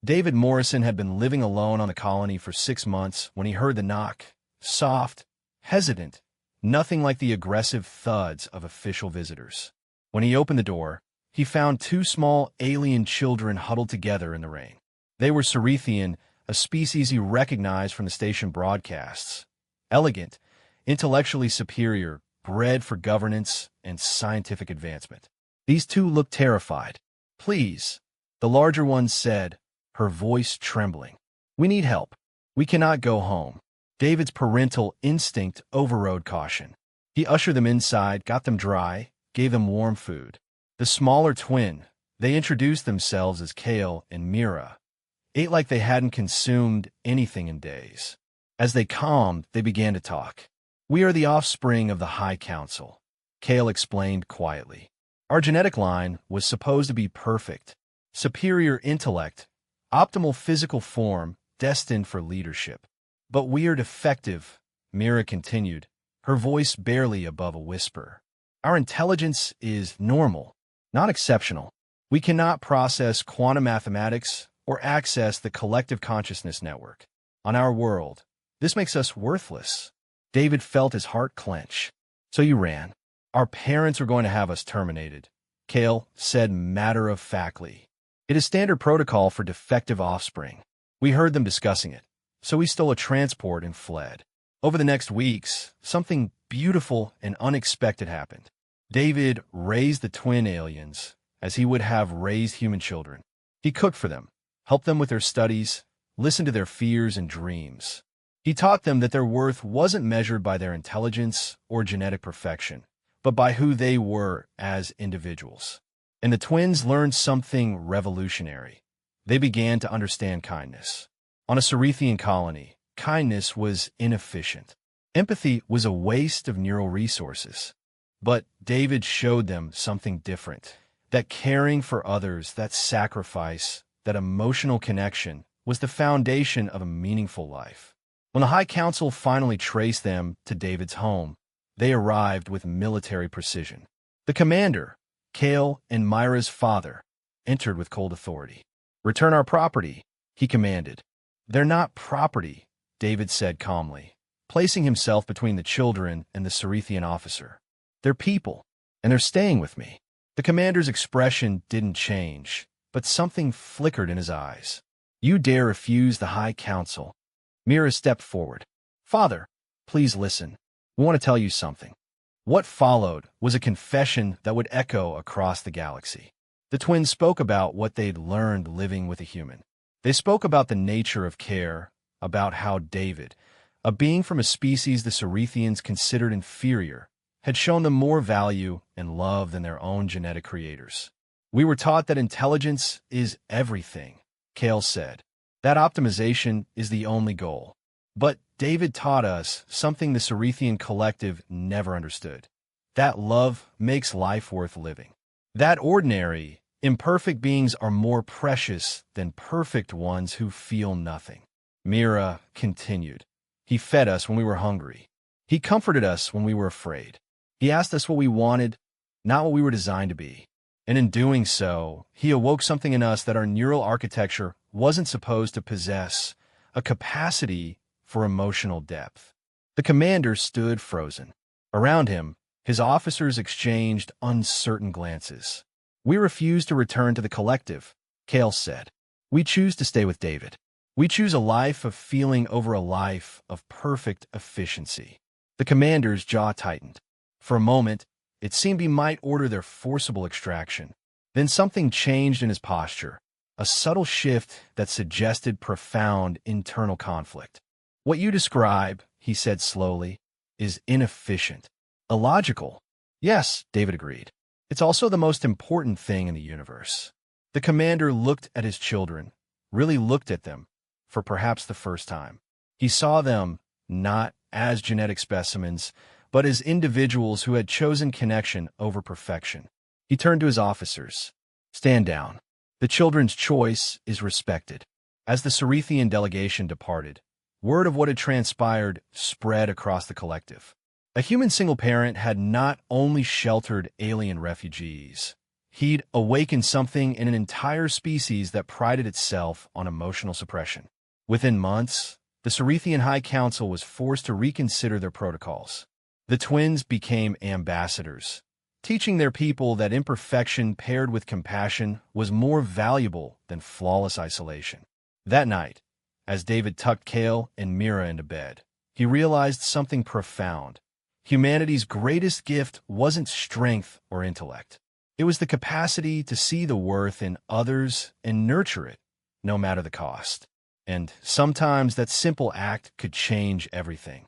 David Morrison had been living alone on the colony for 6 months when he heard the knock. Soft, hesitant, nothing like the aggressive thuds of official visitors. When he opened the door, he found two small alien children huddled together in the rain. They were Cerethian, a species he recognized from the station broadcasts. Elegant, intellectually superior, bred for governance and scientific advancement. These two looked terrified. "Please," the larger one said, her voice trembling. "We need help. We cannot go home." David's parental instinct overrode caution. He ushered them inside, got them dry, gave them warm food. The smaller twin, they introduced themselves as Kale and Mira, ate like they hadn't consumed anything in days. As they calmed, they began to talk. "We are the offspring of the High Council," Kale explained quietly. "Our genetic line was supposed to be perfect, superior intellect, optimal physical form, destined for leadership. But we are defective," Mira continued, her voice barely above a whisper. "Our intelligence is normal, not exceptional. We cannot process quantum mathematics or access the collective consciousness network. On our world, this makes us worthless." David felt his heart clench. "So you ran. Our parents are going to have us terminated," Kale said matter-of-factly. "It is standard protocol for defective offspring. We heard them discussing it, so we stole a transport and fled. Over the next weeks, something beautiful and unexpected happened. David raised the twin aliens as he would have raised human children. He cooked for them, helped them with their studies, listened to their fears and dreams. He taught them that their worth wasn't measured by their intelligence or genetic perfection, but by who they were as individuals. And the twins learned something revolutionary. They began to understand kindness. On a Cerethian colony, kindness was inefficient. Empathy was a waste of neural resources. But David showed them something different. That caring for others, that sacrifice, that emotional connection was the foundation of a meaningful life. When the High Council finally traced them to David's home, they arrived with military precision. The commander, Kale and Myra's father, entered with cold authority. "Return our property," he commanded. "They're not property," David said calmly, placing himself between the children and the Cerethian officer. "They're people, and they're staying with me." The commander's expression didn't change, but something flickered in his eyes. "You dare refuse the High Council?" Mira stepped forward. "Father, please listen. We want to tell you something." What followed was a confession that would echo across the galaxy. The twins spoke about what they'd learned living with a human. They spoke about the nature of care, about how David, a being from a species the Cerethians considered inferior, had shown them more value and love than their own genetic creators. "We were taught that intelligence is everything," Kale said. "That optimization is the only goal. But David taught us something the Cerethian collective never understood. That love makes life worth living. That ordinary, imperfect beings are more precious than perfect ones who feel nothing." Mira continued. "He fed us when we were hungry. He comforted us when we were afraid. He asked us what we wanted, not what we were designed to be. And in doing so, he awoke something in us that our neural architecture wasn't supposed to possess, a capacity for emotional depth." The commander stood frozen. Around him, his officers exchanged uncertain glances. "We refuse to return to the collective," Kale said. "We choose to stay with David. We choose a life of feeling over a life of perfect efficiency." The commander's jaw tightened. For a moment, it seemed he might order their forcible extraction. Then something changed in his posture, a subtle shift that suggested profound internal conflict. "What you describe," he said slowly, "is inefficient. Illogical." "Yes," David agreed. "It's also the most important thing in the universe." The commander looked at his children, really looked at them, for perhaps the first time. He saw them not as genetic specimens, but as individuals who had chosen connection over perfection. He turned to his officers. "Stand down. The children's choice is respected." As the Cerethian delegation departed, word of what had transpired spread across the collective. A human single parent had not only sheltered alien refugees, He'd awakened something in an entire species that prided itself on emotional suppression. Within months, the Cerethian High Council was forced to reconsider their protocols. The twins became ambassadors, teaching their people that imperfection paired with compassion was more valuable than flawless isolation. That night, as David tucked Kale and Mira into bed, he realized something profound. Humanity's greatest gift wasn't strength or intellect. It was the capacity to see the worth in others and nurture it, no matter the cost. And sometimes that simple act could change everything.